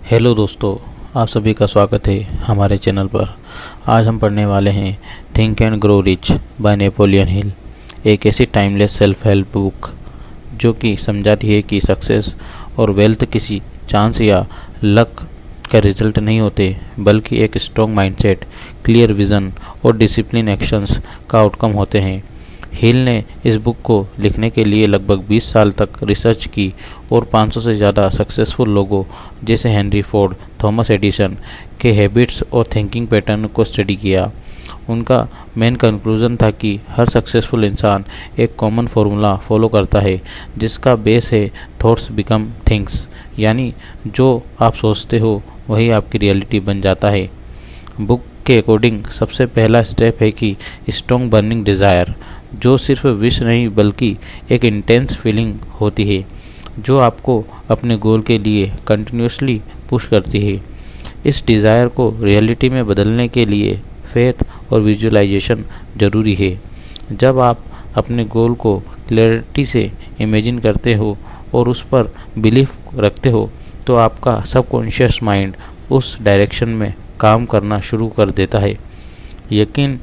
Hello दोस्तों, आप सभी का स्वागत है हमारे चैनल पर। आज हम पढ़ने वाले हैं think and grow rich by Napoleon Hill, एक ऐसी टाइमलेस सेल्फ हेल्प बुक जो कि समझाती है कि सक्सेस और वेल्थ किसी चांस या लक का रिजल्ट नहीं होते, बल्कि एक स्ट्रॉन्ग माइंडसेट, क्लियर विज़न और डिसिप्लिन एक्शंस का आउटकम होते हैं। हिल ने इस बुक को लिखने के लिए लगभग 20 साल तक रिसर्च की और 500 से ज़्यादा सक्सेसफुल लोगों जैसे हेनरी फोर्ड, थॉमस एडिसन के हैबिट्स और थिंकिंग पैटर्न को स्टडी किया। उनका मेन कंक्लूजन था कि हर सक्सेसफुल इंसान एक कॉमन फार्मूला फॉलो करता है जिसका बेस है थॉट्स बिकम थिंग्स, यानी जो आप सोचते हो वही आपकी रियलिटी बन जाता है। बुक के अकॉर्डिंग सबसे पहला स्टेप है कि स्ट्रॉन्ग बर्निंग डिज़ायर, जो सिर्फ विश नहीं बल्कि एक इंटेंस फीलिंग होती है जो आपको अपने गोल के लिए कंटिन्यूसली पुश करती है। इस डिज़ायर को रियलिटी में बदलने के लिए फेथ और विजुअलाइजेशन ज़रूरी है। जब आप अपने गोल को क्लैरिटी से इमेजिन करते हो और उस पर बिलीफ रखते हो तो आपका सबकॉन्शियस माइंड उस डायरेक्शन में काम करना शुरू कर देता है। यकीन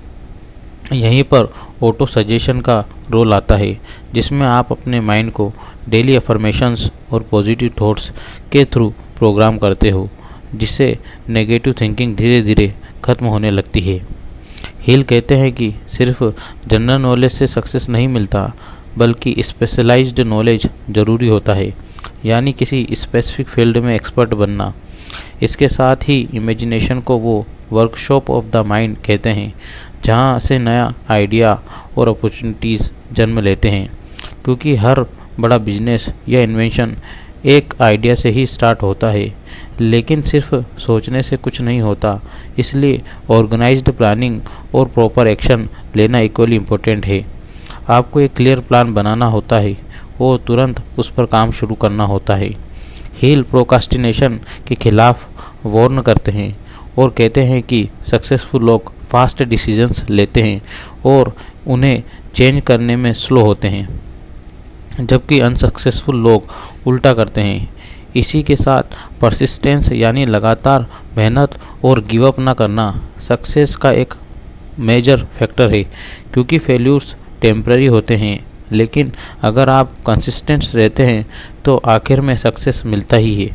यहीं पर ऑटो सजेशन का रोल आता है, जिसमें आप अपने माइंड को डेली अफर्मेशंस और पॉजिटिव थॉट्स के थ्रू प्रोग्राम करते हो, जिससे नेगेटिव थिंकिंग धीरे धीरे खत्म होने लगती है। हिल कहते हैं कि सिर्फ जनरल नॉलेज से सक्सेस नहीं मिलता, बल्कि स्पेशलाइज्ड नॉलेज ज़रूरी होता है, यानी किसी स्पेसिफिक फील्ड में एक्सपर्ट बनना। इसके साथ ही इमेजिनेशन को वो वर्कशॉप ऑफ द माइंड कहते हैं, जहाँ से नया आइडिया और अपॉर्चुनिटीज़ जन्म लेते हैं, क्योंकि हर बड़ा बिजनेस या इन्वेंशन एक आइडिया से ही स्टार्ट होता है। लेकिन सिर्फ सोचने से कुछ नहीं होता, इसलिए ऑर्गेनाइज्ड प्लानिंग और प्रॉपर एक्शन लेना इक्वली इम्पोर्टेंट है। आपको एक क्लियर प्लान बनाना होता है और तुरंत उस पर काम शुरू करना होता है। हिल प्रोक्रास्टिनेशन के खिलाफ वार्न करते हैं और कहते हैं कि सक्सेसफुल लोग फास्ट डिसीजंस लेते हैं और उन्हें चेंज करने में स्लो होते हैं, जबकि अनसक्सेसफुल लोग उल्टा करते हैं। इसी के साथ परसिस्टेंस यानी लगातार मेहनत और गिव अप ना करना सक्सेस का एक मेजर फैक्टर है, क्योंकि फेल्यूर्स टेम्पररी होते हैं, लेकिन अगर आप कंसिस्टेंट रहते हैं तो आखिर में सक्सेस मिलता ही है।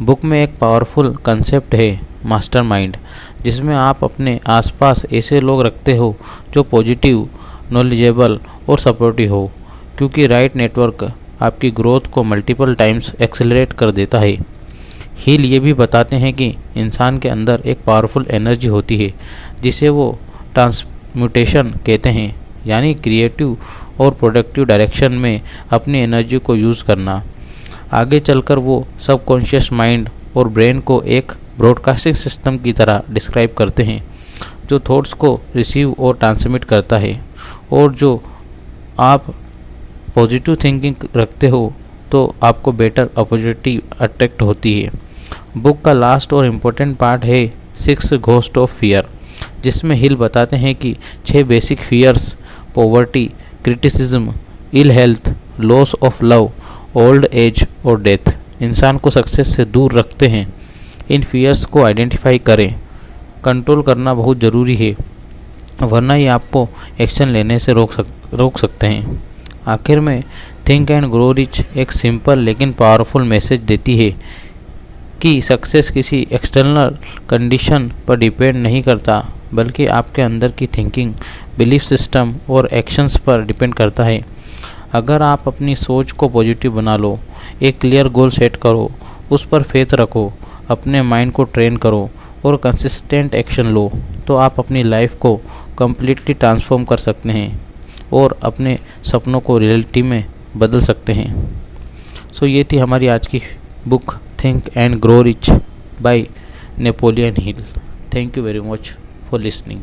बुक में एक पावरफुल कंसेप्ट है मास्टरमाइंड, जिसमें आप अपने आसपास ऐसे लोग रखते हो जो पॉजिटिव, नॉलेजेबल और सपोर्टिव हो, क्योंकि राइट नेटवर्क आपकी ग्रोथ को मल्टीपल टाइम्स एक्सेलरेट कर देता है। हिल ये भी बताते हैं कि इंसान के अंदर एक पावरफुल एनर्जी होती है जिसे वो ट्रांसम्यूटेशन कहते हैं, यानी क्रिएटिव और प्रोडक्टिव डायरेक्शन में अपनी एनर्जी को यूज़ करना। आगे चलकर वो सबकॉन्शियस माइंड और ब्रेन को एक ब्रॉडकास्टिंग सिस्टम की तरह डिस्क्राइब करते हैं, जो थॉट्स को रिसीव और ट्रांसमिट करता है, और जो आप पॉजिटिव थिंकिंग रखते हो तो आपको बेटर अपॉर्चुनिटी अट्रैक्ट होती है। बुक का लास्ट और इम्पोर्टेंट पार्ट है 6 घोस्ट ऑफ फियर, जिसमें हिल बताते हैं कि 6 basic fears poverty, criticism, ill health, loss of love, old age और डेथ इंसान को सक्सेस से दूर रखते हैं। इन फियर्स को आइडेंटिफाई करें। कंट्रोल करना बहुत ज़रूरी है, वरना ये आपको एक्शन लेने से रोक सकते हैं। आखिर में थिंक एंड ग्रो रिच एक सिंपल लेकिन पावरफुल मैसेज देती है कि सक्सेस किसी एक्सटर्नल कंडीशन पर डिपेंड नहीं करता, बल्कि आपके अंदर की थिंकिंग, बिलीफ सिस्टम और एक्शंस पर डिपेंड करता है। अगर आप अपनी सोच को पॉजिटिव बना लो, एक क्लियर गोल सेट करो, उस पर फेथ रखो, अपने माइंड को ट्रेन करो और कंसिस्टेंट एक्शन लो, तो आप अपनी लाइफ को कम्प्लीटली ट्रांसफॉर्म कर सकते हैं और अपने सपनों को रियलिटी में बदल सकते हैं। सो ये थी हमारी आज की book think and grow rich by Napoleon Hill. Thank you very much for listening.